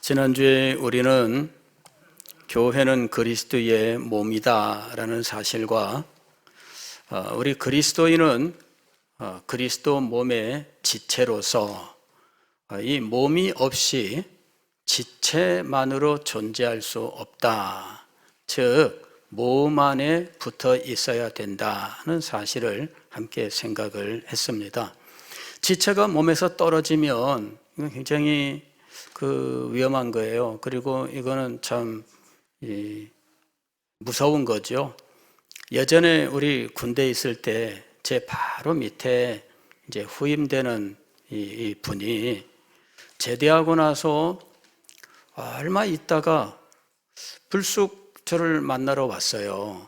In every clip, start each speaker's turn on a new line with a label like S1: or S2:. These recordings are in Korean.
S1: 지난주에 우리는 교회는 그리스도의 몸이다라는 사실과 우리 그리스도인은 그리스도 몸의 지체로서 이 몸이 없이 지체만으로 존재할 수 없다. 즉, 몸 안에 붙어 있어야 된다는 사실을 함께 생각을 했습니다. 지체가 몸에서 떨어지면 굉장히 위험한 거예요. 그리고 이거는 참 무서운 거죠. 예전에 우리 군대에 있을 때 제 바로 밑에 이제 후임되는 이 분이 제대하고 나서 얼마 있다가 불쑥 저를 만나러 왔어요.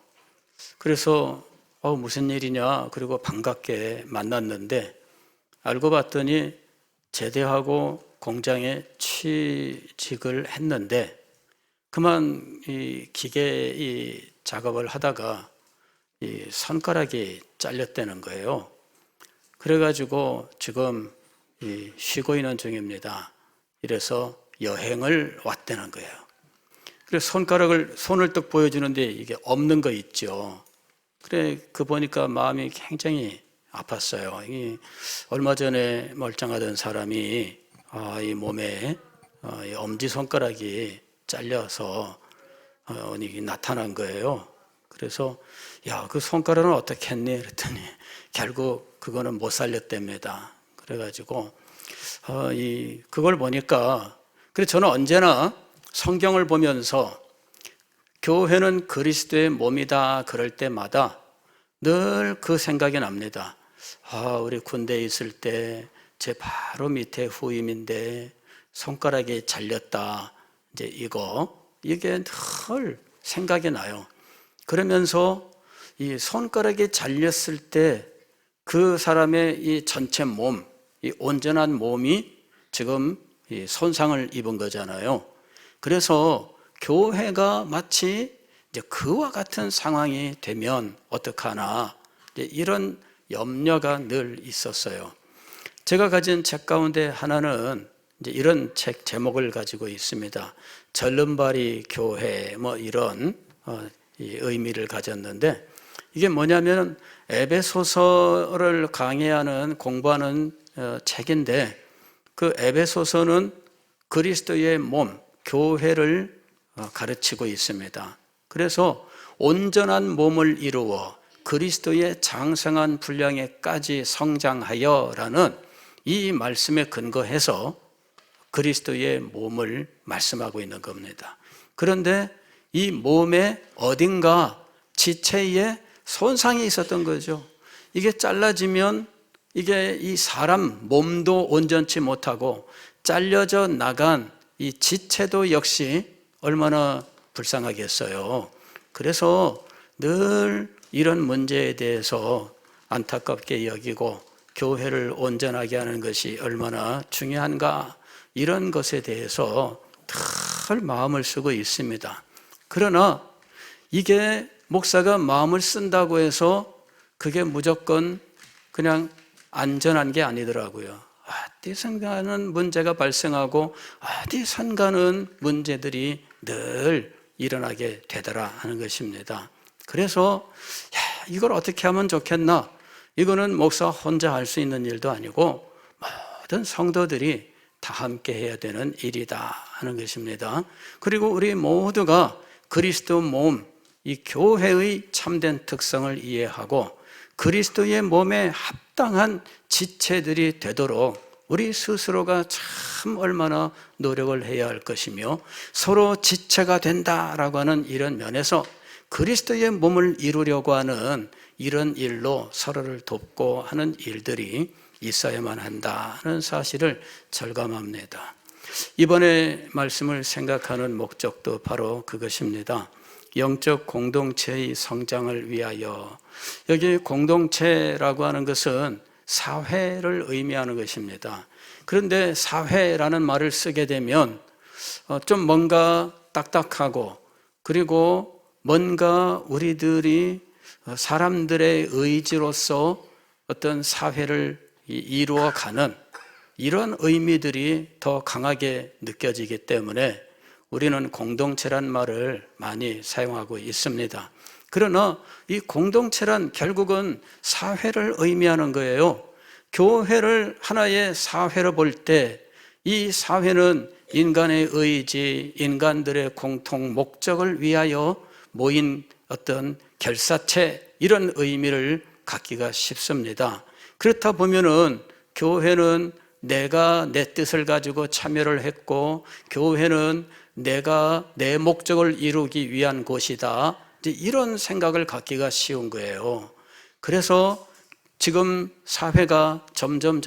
S1: 그래서 무슨 일이냐, 그리고 반갑게 만났는데 알고 봤더니 제대하고 공장에 취직을 했는데 그만 이 기계 작업을 하다가 이 손가락이 잘렸다는 거예요. 그래가지고 지금 쉬고 있는 중입니다. 이래서 여행을 왔다는 거예요. 그래서 손을 딱 보여주는데 이게 없는 거 있죠. 그래, 보니까 마음이 굉장히 아팠어요. 얼마 전에 멀쩡하던 사람이 이 몸에 이 엄지손가락이 잘려서 나타난 거예요. 그래서 그 손가락은 어떻게 했니? 그랬더니 결국 그거는 못 살렸답니다. 그래가지고 그걸 보니까 그래서 저는 언제나 성경을 보면서 교회는 그리스도의 몸이다 그럴 때마다 늘 그 생각이 납니다. 우리 군대에 있을 때 제 바로 밑에 후임인데 손가락이 잘렸다. 이제 이게 늘 생각이 나요. 그러면서 이 손가락이 잘렸을 때 그 사람의 이 전체 몸, 이 온전한 몸이 지금 이 손상을 입은 거잖아요. 그래서 교회가 마치 이제 그와 같은 상황이 되면 어떡하나 이런 염려가 늘 있었어요. 제가 가진 책 가운데 하나는 이제 이런 책 제목을 가지고 있습니다. 절름발이 교회 이런 이 의미를 가졌는데 이게 뭐냐면 에베소서를 강의하는 공부하는 책인데 그 에베소서는 그리스도의 몸, 교회를 가르치고 있습니다. 그래서 온전한 몸을 이루어 그리스도의 장성한 분량에까지 성장하여라는 이 말씀에 근거해서 그리스도의 몸을 말씀하고 있는 겁니다. 그런데 이 몸의 어딘가 지체에 손상이 있었던 거죠. 이게 잘라지면 이게 이 사람 몸도 온전치 못하고 잘려져 나간 이 지체도 역시 얼마나 불쌍하겠어요. 그래서 늘 이런 문제에 대해서 안타깝게 여기고 교회를 온전하게 하는 것이 얼마나 중요한가 이런 것에 대해서 늘 마음을 쓰고 있습니다. 그러나 이게 목사가 마음을 쓴다고 해서 그게 무조건 그냥 안전한 게 아니더라고요. 어디선가는 문제가 발생하고 어디선가는 문제들이 늘 일어나게 되더라 하는 것입니다. 그래서 이걸 어떻게 하면 좋겠나? 이거는 목사 혼자 할 수 있는 일도 아니고 모든 성도들이 다 함께 해야 되는 일이다 하는 것입니다. 그리고 우리 모두가 그리스도 몸, 이 교회의 참된 특성을 이해하고 그리스도의 몸에 합당한 지체들이 되도록 우리 스스로가 참 얼마나 노력을 해야 할 것이며 서로 지체가 된다라고 하는 이런 면에서 그리스도의 몸을 이루려고 하는 이런 일로 서로를 돕고 하는 일들이 있어야만 한다는 사실을 절감합니다. 이번에 말씀을 생각하는 목적도 바로 그것입니다. 영적 공동체의 성장을 위하여. 여기 공동체라고 하는 것은 사회를 의미하는 것입니다. 그런데 사회라는 말을 쓰게 되면 좀 뭔가 딱딱하고 그리고 뭔가 우리들이 사람들의 의지로서 어떤 사회를 이루어가는 이런 의미들이 더 강하게 느껴지기 때문에 우리는 공동체란 말을 많이 사용하고 있습니다. 그러나 이 공동체란 결국은 사회를 의미하는 거예요. 교회를 하나의 사회로 볼 때 이 사회는 인간의 의지, 인간들의 공통 목적을 위하여 모인 어떤 결사체, 이런 의미를 갖기가 쉽습니다. 그렇다 보면은 교회는 내가 내 뜻을 가지고 참여를 했고, 교회는 내가 내 목적을 이루기 위한 곳이다, 이런 생각을 갖기가 쉬운 거예요. 그래서 지금 사회가 점점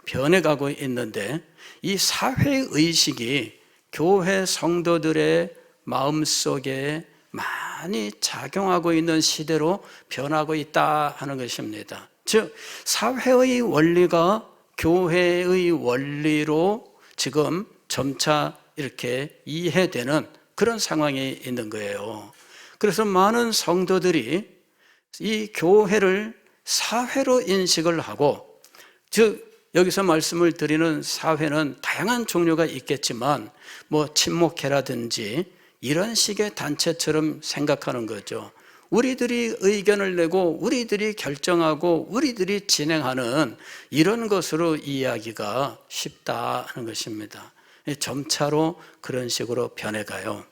S1: 변해가고 있는데, 이 사회의식이 교회 성도들의 마음속에 많이 작용하고 있는 시대로 변하고 있다 하는 것입니다. 즉, 사회의 원리가 교회의 원리로 지금 점차 이렇게 이해되는 그런 상황이 있는 거예요. 그래서 많은 성도들이 이 교회를 사회로 인식을 하고, 즉 여기서 말씀을 드리는 사회는 다양한 종류가 있겠지만 친목회라든지 이런 식의 단체처럼 생각하는 거죠. 우리들이 의견을 내고 우리들이 결정하고 우리들이 진행하는 이런 것으로 이해하기가 쉽다 하는 것입니다. 점차로 그런 식으로 변해가요.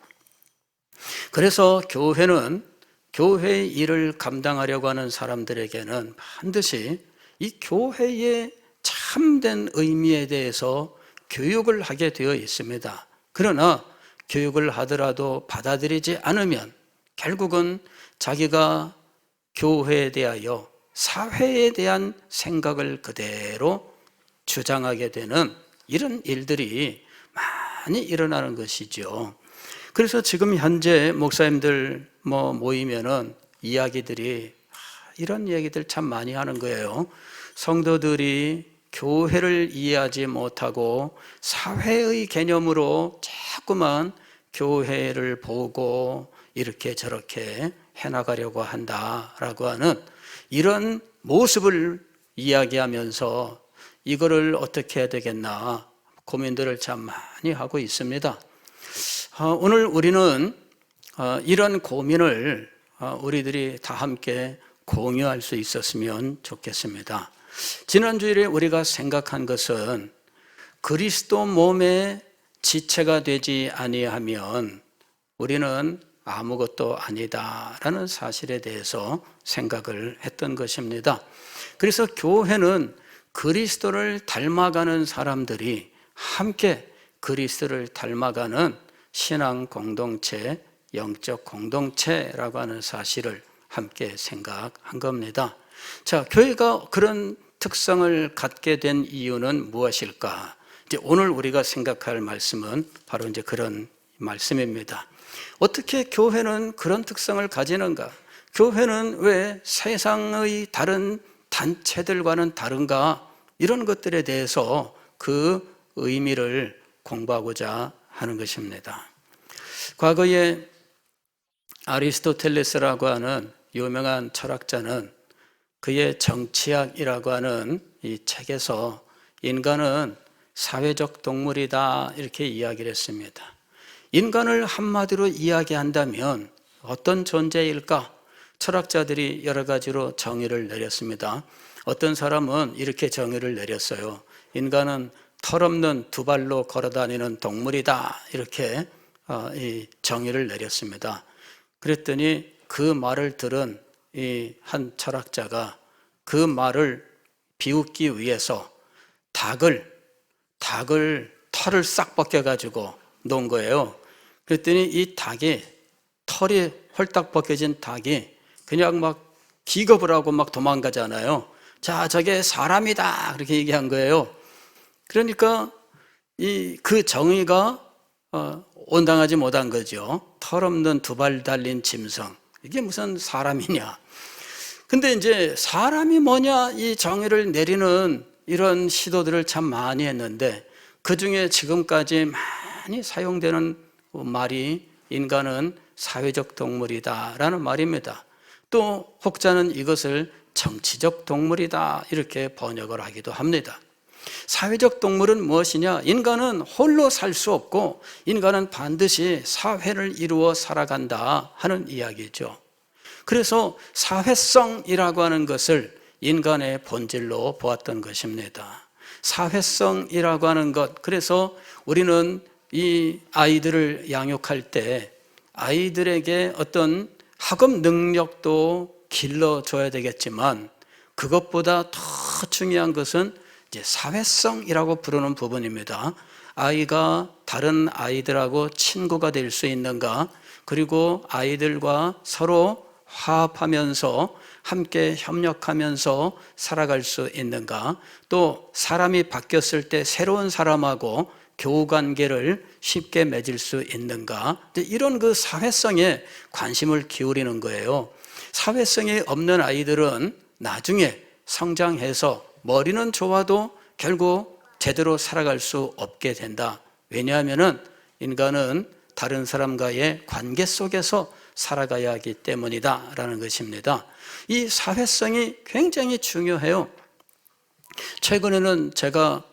S1: 그래서 교회는 교회의 일을 감당하려고 하는 사람들에게는 반드시 이 교회의 참된 의미에 대해서 교육을 하게 되어 있습니다. 그러나 교육을 하더라도 받아들이지 않으면 결국은 자기가 교회에 대하여, 사회에 대한 생각을 그대로 주장하게 되는 이런 일들이 많이 일어나는 것이죠. 그래서 지금 현재 목사님들 모이면은 이야기들이 이런 얘기들 참 많이 하는 거예요. 성도들이 교회를 이해하지 못하고 사회의 개념으로 자꾸만 교회를 보고 이렇게 저렇게 해나가려고 한다라고 하는 이런 모습을 이야기하면서 이거를 어떻게 해야 되겠나 고민들을 참 많이 하고 있습니다. 오늘 우리는 이런 고민을 우리들이 다 함께 공유할 수 있었으면 좋겠습니다. 지난주일에 우리가 생각한 것은 그리스도 몸의 지체가 되지 아니하면 우리는 아무것도 아니다라는 사실에 대해서 생각을 했던 것입니다. 그래서 교회는 그리스도를 닮아가는 사람들이 함께 그리스도를 닮아가는 신앙 공동체, 영적 공동체라고 하는 사실을 함께 생각한 겁니다. 자, 교회가 그런 특성을 갖게 된 이유는 무엇일까? 이제 오늘 우리가 생각할 말씀은 바로 이제 그런 말씀입니다. 어떻게 교회는 그런 특성을 가지는가? 교회는 왜 세상의 다른 단체들과는 다른가? 이런 것들에 대해서 그 의미를 공부하고자 하는 것입니다. 과거에 아리스토텔레스라고 하는 유명한 철학자는 그의 정치학이라고 하는 이 책에서 인간은 사회적 동물이다 이렇게 이야기를 했습니다. 인간을 한마디로 이야기한다면 어떤 존재일까? 철학자들이 여러 가지로 정의를 내렸습니다. 어떤 사람은 이렇게 정의를 내렸어요. 인간은 털없는 두 발로 걸어다니는 동물이다 이렇게 이 정의를 내렸습니다. 그랬더니 그 말을 들은 이 한 철학자가 그 말을 비웃기 위해서 닭을 털을 싹 벗겨가지고 놓은 거예요. 그랬더니 이 닭이, 털이 홀딱 벗겨진 닭이 그냥 막 기겁을 하고 막 도망가잖아요. 자, 저게 사람이다 그렇게 얘기한 거예요. 그러니까 그 정의가 온당하지 못한 거죠. 털없는 두 발 달린 짐승, 이게 무슨 사람이냐. 근데 이제 사람이 뭐냐 이 정의를 내리는 이런 시도들을 참 많이 했는데, 그 중에 지금까지 많이 사용되는 말이 인간은 사회적 동물이다라는 말입니다. 또 혹자는 이것을 정치적 동물이다 이렇게 번역을 하기도 합니다. 사회적 동물은 무엇이냐? 인간은 홀로 살 수 없고 인간은 반드시 사회를 이루어 살아간다 하는 이야기죠. 그래서 사회성이라고 하는 것을 인간의 본질로 보았던 것입니다. 사회성이라고 하는 것, 그래서 우리는 이 아이들을 양육할 때 아이들에게 어떤 학업 능력도 길러줘야 되겠지만 그것보다 더 중요한 것은 이제 사회성이라고 부르는 부분입니다. 아이가 다른 아이들하고 친구가 될 수 있는가, 그리고 아이들과 서로 화합하면서 함께 협력하면서 살아갈 수 있는가, 또 사람이 바뀌었을 때 새로운 사람하고 교우관계를 쉽게 맺을 수 있는가, 이런 그 사회성에 관심을 기울이는 거예요. 사회성이 없는 아이들은 나중에 성장해서 머리는 좋아도 결국 제대로 살아갈 수 없게 된다. 왜냐하면 인간은 다른 사람과의 관계 속에서 살아가야 하기 때문이다 라는 것입니다. 이 사회성이 굉장히 중요해요. 최근에는 제가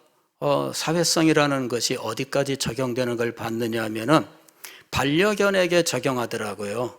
S1: 사회성이라는 것이 어디까지 적용되는 걸 봤느냐 하면은 반려견에게 적용하더라고요.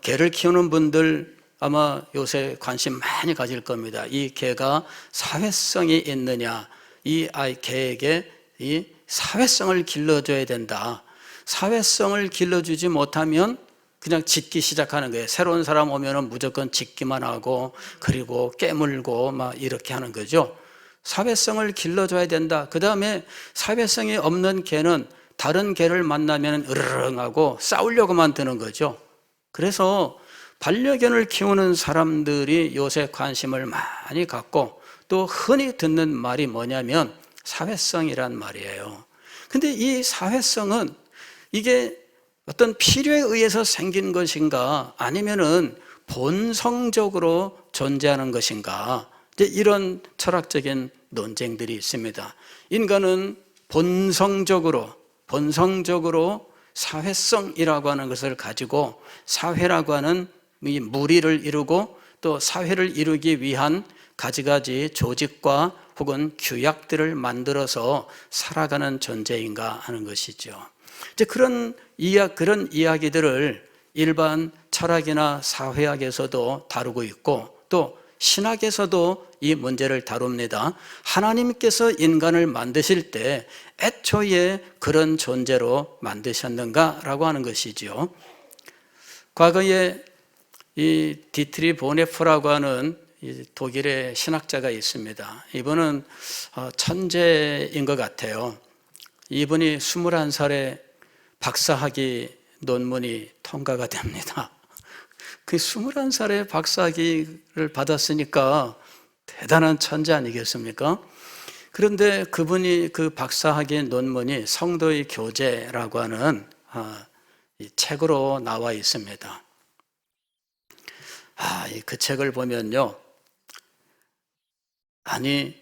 S1: 개를 키우는 분들 아마 요새 관심 많이 가질 겁니다. 이 개가 사회성이 있느냐, 이 개에게 이 사회성을 길러줘야 된다. 사회성을 길러주지 못하면 그냥 짖기 시작하는 거예요. 새로운 사람 오면은 무조건 짖기만 하고, 그리고 깨물고 막 이렇게 하는 거죠. 사회성을 길러줘야 된다. 그 다음에 사회성이 없는 개는 다른 개를 만나면 으르렁하고 싸우려고만 드는 거죠. 그래서 반려견을 키우는 사람들이 요새 관심을 많이 갖고, 또 흔히 듣는 말이 뭐냐면 사회성이란 말이에요. 근데 이 사회성은 이게 어떤 필요에 의해서 생긴 것인가, 아니면은 본성적으로 존재하는 것인가, 이런 철학적인 논쟁들이 있습니다. 인간은 본성적으로 사회성이라고 하는 것을 가지고 사회라고 하는 이 무리를 이루고 또 사회를 이루기 위한 가지가지 조직과 혹은 규약들을 만들어서 살아가는 존재인가 하는 것이죠. 이제 그런 이야기들을 일반 철학이나 사회학에서도 다루고 있고, 또 신학에서도 이 문제를 다룹니다. 하나님께서 인간을 만드실 때 애초에 그런 존재로 만드셨는가라고 하는 것이죠. 과거에 이 디트리 보네프라고 하는 독일의 신학자가 있습니다. 이분은 천재인 것 같아요. 이분이 21살에 박사학위 논문이 통과가 됩니다. 그 21살에 박사학위를 받았으니까 대단한 천재 아니겠습니까? 그런데 그분이 그 박사학위 논문이 성도의 교제라고 하는 이 책으로 나와 있습니다. 그 책을 보면요, 아니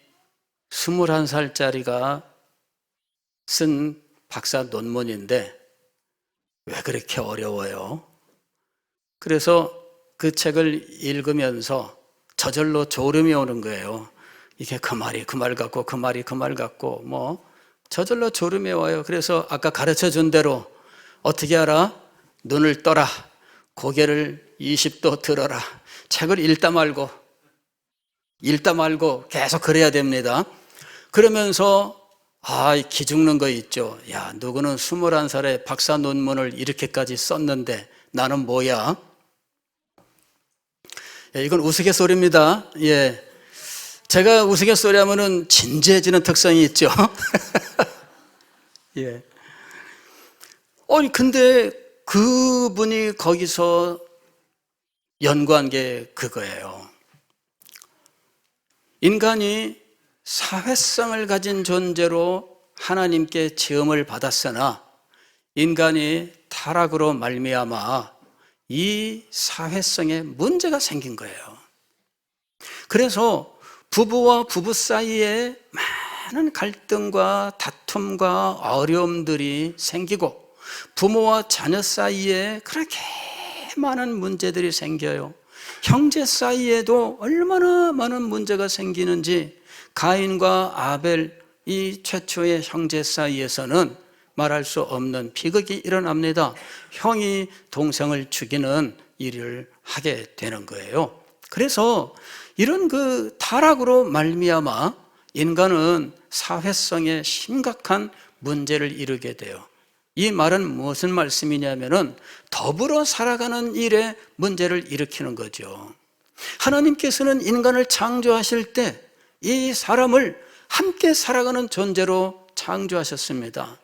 S1: 21살짜리가 쓴 박사 논문인데 왜 그렇게 어려워요? 그래서 그 책을 읽으면서 저절로 졸음이 오는 거예요. 이게 그 말이 그 말 같고 그 말이 그 말 같고 뭐 저절로 졸음이 와요. 그래서 아까 가르쳐 준 대로 어떻게 하라? 눈을 떠라, 고개를 20도 들어라, 책을 읽다 말고 계속 그래야 됩니다. 그러면서 기죽는 거 있죠. 야, 누구는 21살에 박사 논문을 이렇게까지 썼는데 나는 뭐야? 이건 우스갯소리입니다. 예. 제가 우스갯소리 하면은 진지해지는 특성이 있죠. 예. 근데 그분이 거기서 연구한 게 그거예요. 인간이 사회성을 가진 존재로 하나님께 지음을 받았으나 인간이 타락으로 말미암아 이 사회성에 문제가 생긴 거예요. 그래서 부부와 부부 사이에 많은 갈등과 다툼과 어려움들이 생기고, 부모와 자녀 사이에 그렇게 많은 문제들이 생겨요. 형제 사이에도 얼마나 많은 문제가 생기는지 가인과 아벨 이 최초의 형제 사이에서는 말할 수 없는 비극이 일어납니다. 형이 동생을 죽이는 일을 하게 되는 거예요. 그래서 이런 그 타락으로 말미암아 인간은 사회성에 심각한 문제를 이루게 돼요. 이 말은 무슨 말씀이냐면은 더불어 살아가는 일에 문제를 일으키는 거죠. 하나님께서는 인간을 창조하실 때 이 사람을 함께 살아가는 존재로 창조하셨습니다.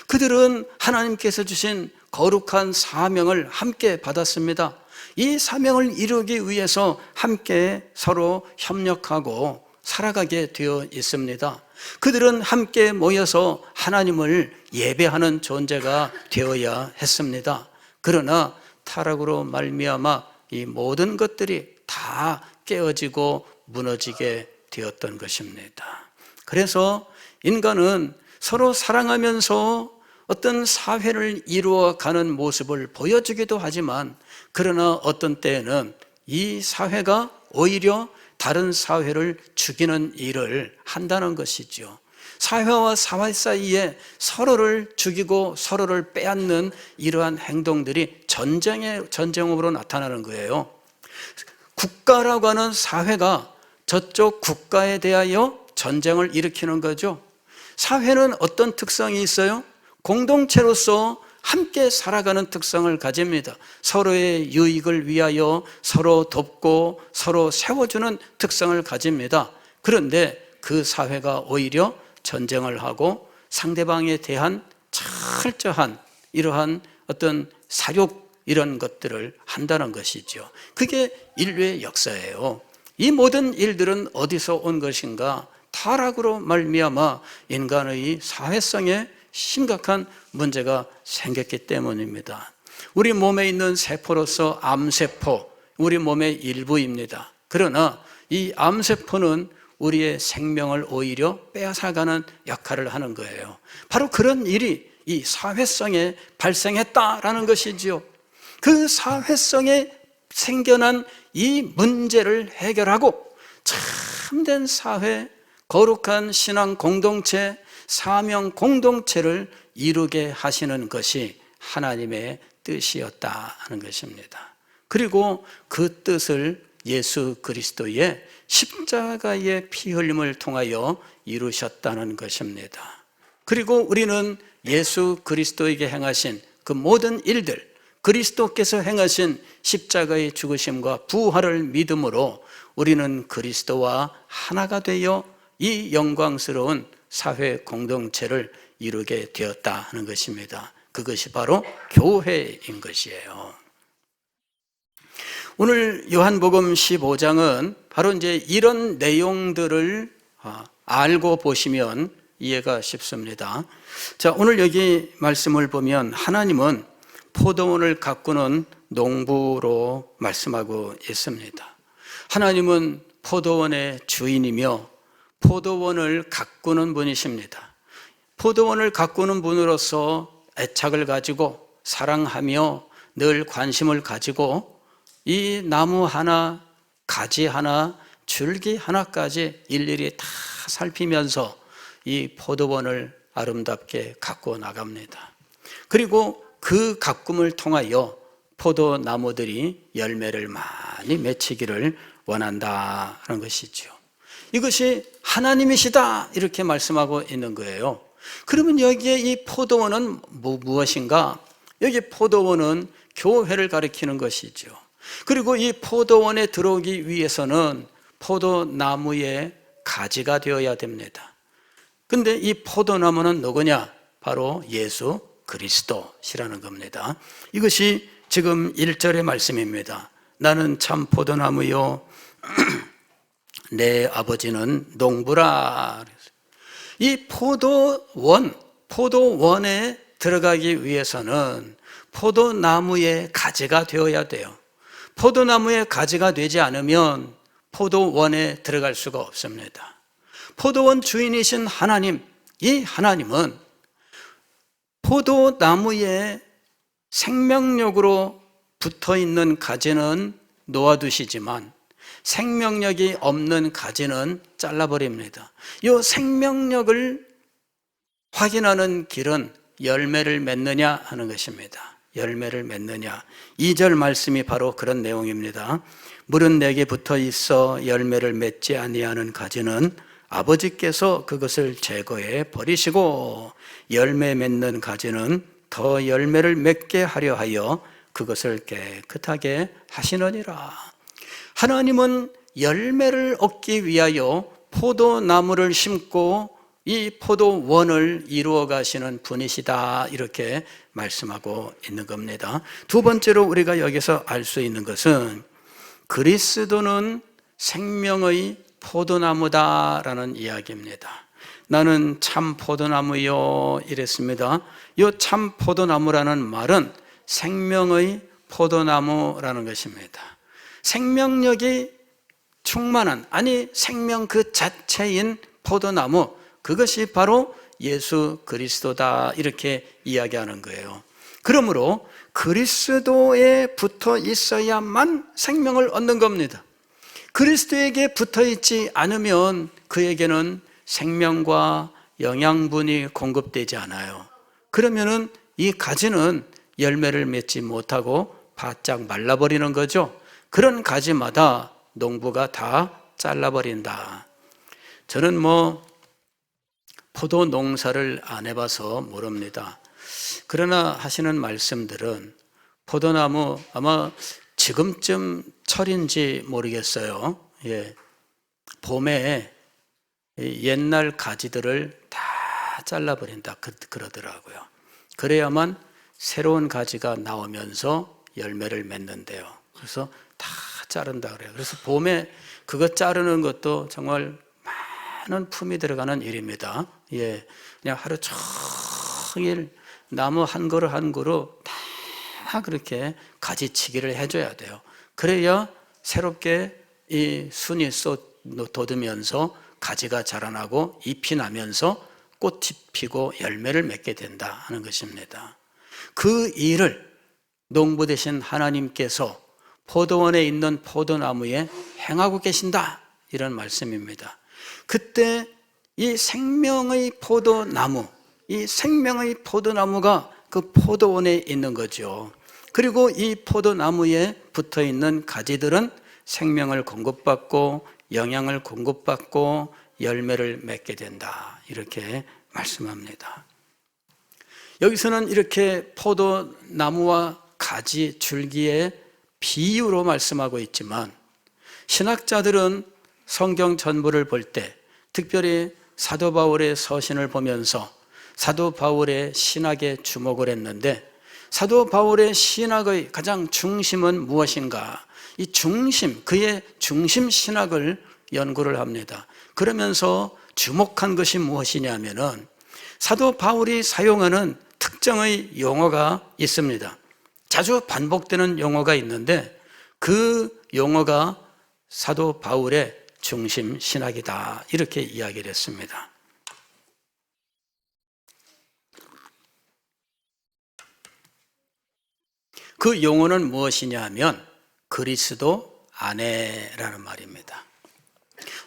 S1: 그들은 하나님께서 주신 거룩한 사명을 함께 받았습니다. 이 사명을 이루기 위해서 함께 서로 협력하고 살아가게 되어 있습니다. 그들은 함께 모여서 하나님을 예배하는 존재가 되어야 했습니다. 그러나 타락으로 말미암아 이 모든 것들이 다 깨어지고 무너지게 되었던 것입니다. 그래서 인간은 서로 사랑하면서 어떤 사회를 이루어가는 모습을 보여주기도 하지만, 그러나 어떤 때에는 이 사회가 오히려 다른 사회를 죽이는 일을 한다는 것이죠. 사회와 사회 사이에 서로를 죽이고 서로를 빼앗는 이러한 행동들이 전쟁으로 나타나는 거예요. 국가라고 하는 사회가 저쪽 국가에 대하여 전쟁을 일으키는 거죠. 사회는 어떤 특성이 있어요? 공동체로서 함께 살아가는 특성을 가집니다. 서로의 유익을 위하여 서로 돕고 서로 세워주는 특성을 가집니다. 그런데 그 사회가 오히려 전쟁을 하고 상대방에 대한 철저한 이러한 어떤 사욕 이런 것들을 한다는 것이죠. 그게 인류의 역사예요. 이 모든 일들은 어디서 온 것인가? 타락으로 말미암아 인간의 사회성에 심각한 문제가 생겼기 때문입니다. 우리 몸에 있는 세포로서 암세포, 우리 몸의 일부입니다. 그러나 이 암세포는 우리의 생명을 오히려 빼앗아가는 역할을 하는 거예요. 바로 그런 일이 이 사회성에 발생했다라는 것이지요. 그 사회성에 생겨난 이 문제를 해결하고 참된 사회, 거룩한 신앙 공동체, 사명 공동체를 이루게 하시는 것이 하나님의 뜻이었다는 것입니다. 그리고 그 뜻을 예수 그리스도의 십자가의 피 흘림을 통하여 이루셨다는 것입니다. 그리고 우리는 예수 그리스도에게 행하신 그 모든 일들, 그리스도께서 행하신 십자가의 죽으심과 부활을 믿음으로 우리는 그리스도와 하나가 되어 이 영광스러운 사회 공동체를 이루게 되었다 하는 것입니다. 그것이 바로 교회인 것이에요. 오늘 요한복음 15장은 바로 이제 이런 내용들을 알고 보시면 이해가 쉽습니다. 자, 오늘 여기 말씀을 보면 하나님은 포도원을 가꾸는 농부로 말씀하고 있습니다. 하나님은 포도원의 주인이며 포도원을 가꾸는 분이십니다. 포도원을 가꾸는 분으로서 애착을 가지고 사랑하며 늘 관심을 가지고 이 나무 하나, 가지 하나, 줄기 하나까지 일일이 다 살피면서 이 포도원을 아름답게 가꾸어 나갑니다. 그리고 그 가꿈을 통하여 포도나무들이 열매를 많이 맺히기를 원한다는 것이죠. 이것이 하나님이시다 이렇게 말씀하고 있는 거예요. 그러면 여기에 이 포도원은 무엇인가? 여기 포도원은 교회를 가리키는 것이죠. 그리고 이 포도원에 들어오기 위해서는 포도나무의 가지가 되어야 됩니다. 근데 이 포도나무는 누구냐? 바로 예수 그리스도시라는 겁니다. 이것이 지금 1절의 말씀입니다. 나는 참 포도나무요 내 아버지는 농부라. 이 포도원에 들어가기 위해서는 포도나무의 가지가 되어야 돼요. 포도나무의 가지가 되지 않으면 포도원에 들어갈 수가 없습니다. 포도원 주인이신 하나님, 이 하나님은 포도나무에 생명력으로 붙어있는 가지는 놓아두시지만 생명력이 없는 가지는 잘라버립니다. 이 생명력을 확인하는 길은 열매를 맺느냐 하는 것입니다. 열매를 맺느냐. 2절 말씀이 바로 그런 내용입니다. 물은 내게 붙어 있어 열매를 맺지 아니하는 가지는 아버지께서 그것을 제거해 버리시고 열매 맺는 가지는 더 열매를 맺게 하려 하여 그것을 깨끗하게 하시느니라. 하나님은 열매를 얻기 위하여 포도나무를 심고 이 포도원을 이루어 가시는 분이시다, 이렇게 말씀하고 있는 겁니다. 두 번째로 우리가 여기서 알 수 있는 것은 그리스도는 생명의 포도나무다라는 이야기입니다. 나는 참 포도나무요 이랬습니다. 이 참 포도나무라는 말은 생명의 포도나무라는 것입니다. 생명력이 충만한, 아니 생명 그 자체인 포도나무, 그것이 바로 예수 그리스도다, 이렇게 이야기하는 거예요. 그러므로 그리스도에 붙어 있어야만 생명을 얻는 겁니다. 그리스도에게 붙어 있지 않으면 그에게는 생명과 영양분이 공급되지 않아요. 그러면은 이 가지는 열매를 맺지 못하고 바짝 말라버리는 거죠. 그런 가지마다 농부가 다 잘라버린다. 저는 포도 농사를 안 해봐서 모릅니다. 그러나 하시는 말씀들은 포도나무, 아마 지금쯤 철인지 모르겠어요. 봄에 옛날 가지들을 다 잘라버린다 그러더라고요. 그래야만 새로운 가지가 나오면서 열매를 맺는데요. 그래서 다 자른다 그래요. 그래서 봄에 그거 자르는 것도 정말 많은 품이 들어가는 일입니다. 그냥 하루 종일 나무 한 그루 한 그루 다 그렇게 가지치기를 해줘야 돼요. 그래야 새롭게 이 순이 돋으면서 가지가 자라나고 잎이 나면서 꽃이 피고 열매를 맺게 된다 하는 것입니다. 그 일을 농부 되신 하나님께서 포도원에 있는 포도나무에 행하고 계신다, 이런 말씀입니다. 그때 이 생명의 포도나무, 이 생명의 포도나무가 그 포도원에 있는 거죠. 그리고 이 포도나무에 붙어 있는 가지들은 생명을 공급받고 영양을 공급받고 열매를 맺게 된다, 이렇게 말씀합니다. 여기서는 이렇게 포도나무와 가지, 줄기의 비유로 말씀하고 있지만 신학자들은 성경 전부를 볼 때, 특별히 사도 바울의 서신을 보면서 사도 바울의 신학에 주목을 했는데, 사도 바울의 신학의 가장 중심은 무엇인가? 이 중심, 그의 중심 신학을 연구를 합니다. 그러면서 주목한 것이 무엇이냐면은 사도 바울이 사용하는 특정의 용어가 있습니다. 자주 반복되는 용어가 있는데 그 용어가 사도 바울의 중심 신학이다, 이렇게 이야기를 했습니다. 그 용어는 무엇이냐 하면 그리스도 안에라는 말입니다.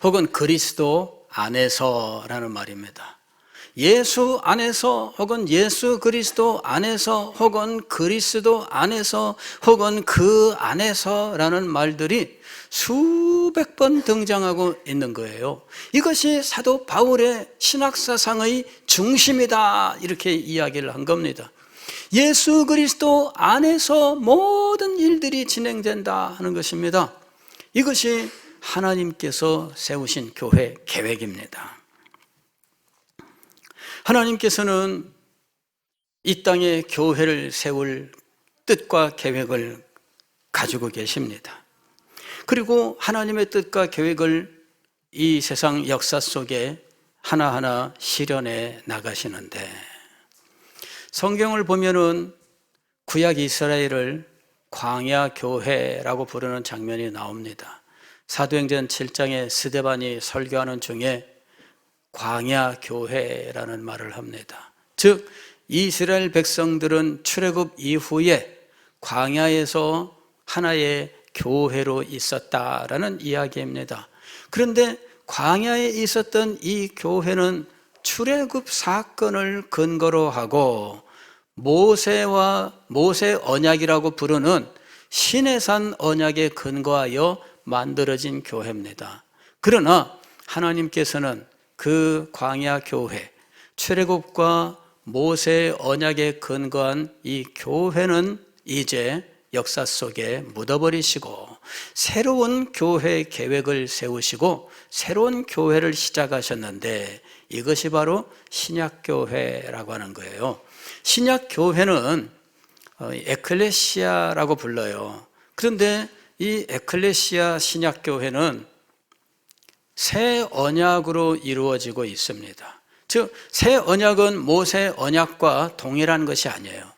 S1: 혹은 그리스도 안에서라는 말입니다. 예수 안에서, 혹은 예수 그리스도 안에서, 혹은 그리스도 안에서, 혹은 그 안에서라는 말들이 수백 번 등장하고 있는 거예요. 이것이 사도 바울의 신학사상의 중심이다, 이렇게 이야기를 한 겁니다. 예수 그리스도 안에서 모든 일들이 진행된다 하는 것입니다. 이것이 하나님께서 세우신 교회 계획입니다. 하나님께서는 이 땅에 교회를 세울 뜻과 계획을 가지고 계십니다. 그리고 하나님의 뜻과 계획을 이 세상 역사 속에 하나하나 실현해 나가시는데, 성경을 보면은 구약 이스라엘을 광야 교회라고 부르는 장면이 나옵니다. 사도행전 7장에 스데반이 설교하는 중에 광야 교회라는 말을 합니다. 즉 이스라엘 백성들은 출애굽 이후에 광야에서 하나의 교회로 있었다라는 이야기입니다. 그런데 광야에 있었던 이 교회는 출애굽 사건을 근거로 하고 모세와 모세 언약이라고 부르는 시내산 언약에 근거하여 만들어진 교회입니다. 그러나 하나님께서는 그 광야 교회, 출애굽과 모세 언약에 근거한 이 교회는 이제 역사 속에 묻어버리시고 새로운 교회 계획을 세우시고 새로운 교회를 시작하셨는데 이것이 바로 신약교회라고 하는 거예요. 신약교회는 에클레시아라고 불러요. 그런데 이 에클레시아 신약교회는 새 언약으로 이루어지고 있습니다. 즉, 새 언약은 모세 언약과 동일한 것이 아니에요.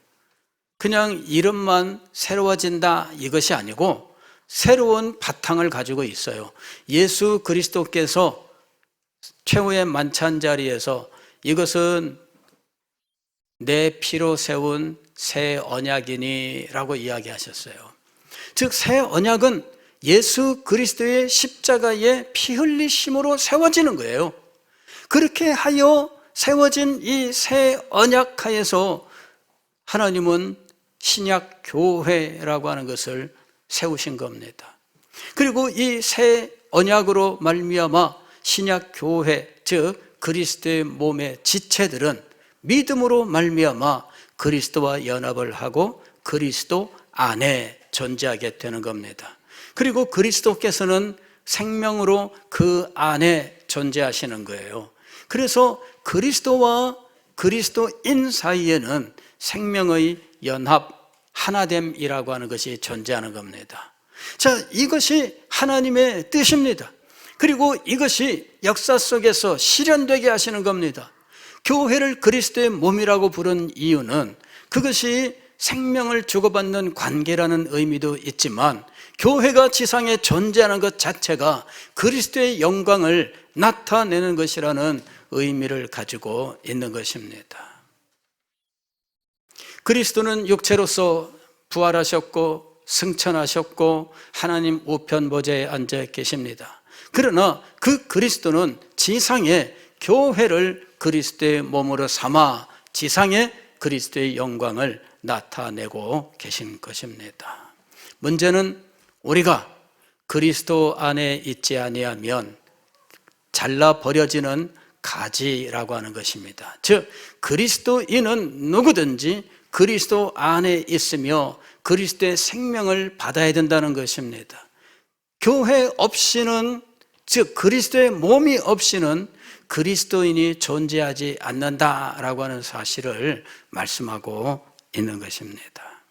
S1: 그냥 이름만 새로워진다 이것이 아니고 새로운 바탕을 가지고 있어요. 예수 그리스도께서 최후의 만찬 자리에서 이것은 내 피로 세운 새 언약이니 라고 이야기하셨어요. 즉, 새 언약은 예수 그리스도의 십자가의 피 흘리심으로 세워지는 거예요. 그렇게 하여 세워진 이 새 언약 하에서 하나님은 신약 교회라고 하는 것을 세우신 겁니다. 그리고 이 새 언약으로 말미암아 신약 교회, 즉 그리스도의 몸의 지체들은 믿음으로 말미암아 그리스도와 연합을 하고 그리스도 안에 존재하게 되는 겁니다. 그리고 그리스도께서는 생명으로 그 안에 존재하시는 거예요. 그래서 그리스도와 그리스도인 사이에는 생명의 연합, 하나됨이라고 하는 것이 존재하는 겁니다. 자, 이것이 하나님의 뜻입니다. 그리고 이것이 역사 속에서 실현되게 하시는 겁니다. 교회를 그리스도의 몸이라고 부른 이유는 그것이 생명을 주고받는 관계라는 의미도 있지만 교회가 지상에 존재하는 것 자체가 그리스도의 영광을 나타내는 것이라는 의미를 가지고 있는 것입니다. 그리스도는 육체로서 부활하셨고 승천하셨고 하나님 우편 보좌에 앉아 계십니다. 그러나 그 그리스도는 지상에 교회를 그리스도의 몸으로 삼아 지상에 그리스도의 영광을 나타내고 계신 것입니다. 문제는 우리가 그리스도 안에 있지 아니하면 잘라 버려지는 가지라고 하는 것입니다. 즉, 그리스도인은 누구든지 그리스도 안에 있으며 그리스도의 생명을 받아야 된다는 것입니다. 교회 없이는, 즉 그리스도의 몸이 없이는 그리스도인이 존재하지 않는다라고 하는 사실을 말씀하고 있는 것입니다.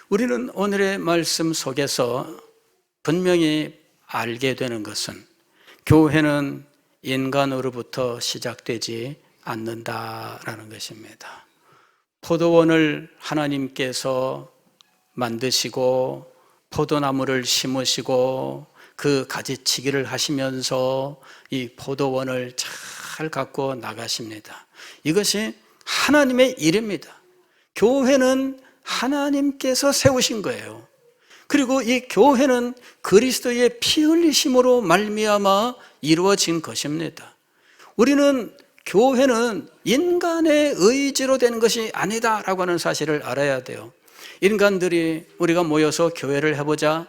S1: 우리는 오늘의 말씀 속에서 분명히 알게 되는 것은 교회는 인간으로부터 시작되지 않는다라는 것입니다. 포도원을 하나님께서 만드시고 포도나무를 심으시고 그 가지치기를 하시면서 이 포도원을 잘 갖고 나가십니다. 이것이 하나님의 일입니다. 교회는 하나님께서 세우신 거예요. 그리고 이 교회는 그리스도의 피 흘리심으로 말미암아 이루어진 것입니다. 우리는 교회는 인간의 의지로 되는 것이 아니다라고 하는 사실을 알아야 돼요. 인간들이 우리가 모여서 교회를 해보자,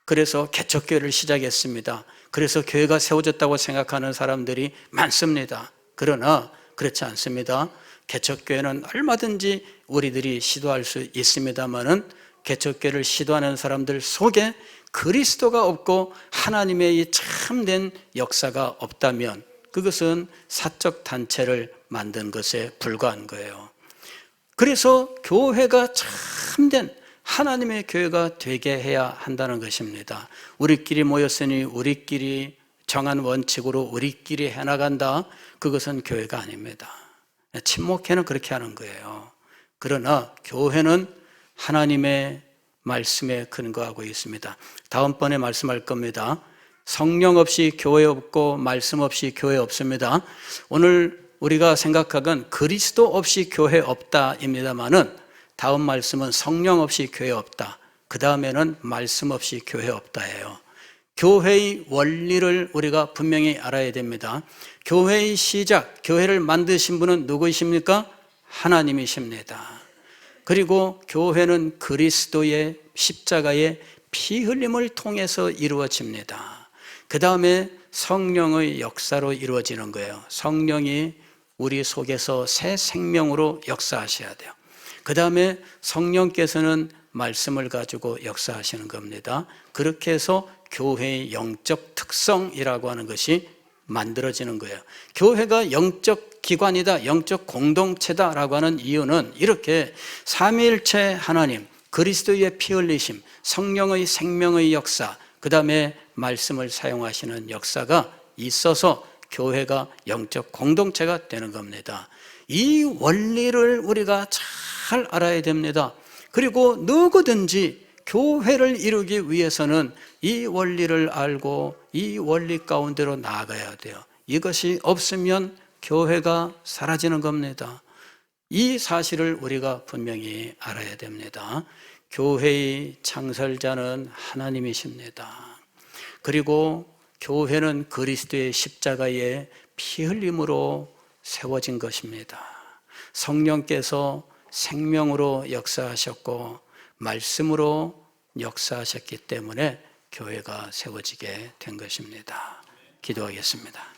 S1: 그래서 개척교회를 시작했습니다. 그래서 교회가 세워졌다고 생각하는 사람들이 많습니다. 그러나 그렇지 않습니다. 개척교회는 얼마든지 우리들이 시도할 수 있습니다만은 개척교회를 시도하는 사람들 속에 그리스도가 없고 하나님의 이 참된 역사가 없다면 그것은 사적 단체를 만든 것에 불과한 거예요. 그래서 교회가 참된 하나님의 교회가 되게 해야 한다는 것입니다. 우리끼리 모였으니 우리끼리 정한 원칙으로 우리끼리 해나간다, 그것은 교회가 아닙니다. 친목회는 그렇게 하는 거예요. 그러나 교회는 하나님의 말씀에 근거하고 있습니다. 다음번에 말씀할 겁니다. 성령 없이 교회 없고 말씀 없이 교회 없습니다. 오늘 우리가 생각하건 그리스도 없이 교회 없다입니다만은 다음 말씀은 성령 없이 교회 없다. 그 다음에는 말씀 없이 교회 없다예요. 교회의 원리를 우리가 분명히 알아야 됩니다. 교회의 시작, 교회를 만드신 분은 누구이십니까? 하나님이십니다. 그리고 교회는 그리스도의 십자가의 피 흘림을 통해서 이루어집니다. 그 다음에 성령의 역사로 이루어지는 거예요. 성령이 우리 속에서 새 생명으로 역사하셔야 돼요. 그 다음에 성령께서는 말씀을 가지고 역사하시는 겁니다. 그렇게 해서 교회의 영적 특성이라고 하는 것이 만들어지는 거예요. 교회가 영적 기관이다, 영적 공동체다라고 하는 이유는 이렇게 삼위일체 하나님, 그리스도의 피 흘리심, 성령의 생명의 역사, 그 다음에 말씀을 사용하시는 역사가 있어서 교회가 영적 공동체가 되는 겁니다. 이 원리를 우리가 잘 알아야 됩니다. 그리고 누구든지 교회를 이루기 위해서는 이 원리를 알고 이 원리 가운데로 나아가야 돼요. 이것이 없으면 교회가 사라지는 겁니다. 이 사실을 우리가 분명히 알아야 됩니다. 교회의 창설자는 하나님이십니다. 그리고 교회는 그리스도의 십자가의 피 흘림으로 세워진 것입니다. 성령께서 생명으로 역사하셨고 말씀으로 역사하셨기 때문에 교회가 세워지게 된 것입니다. 기도하겠습니다.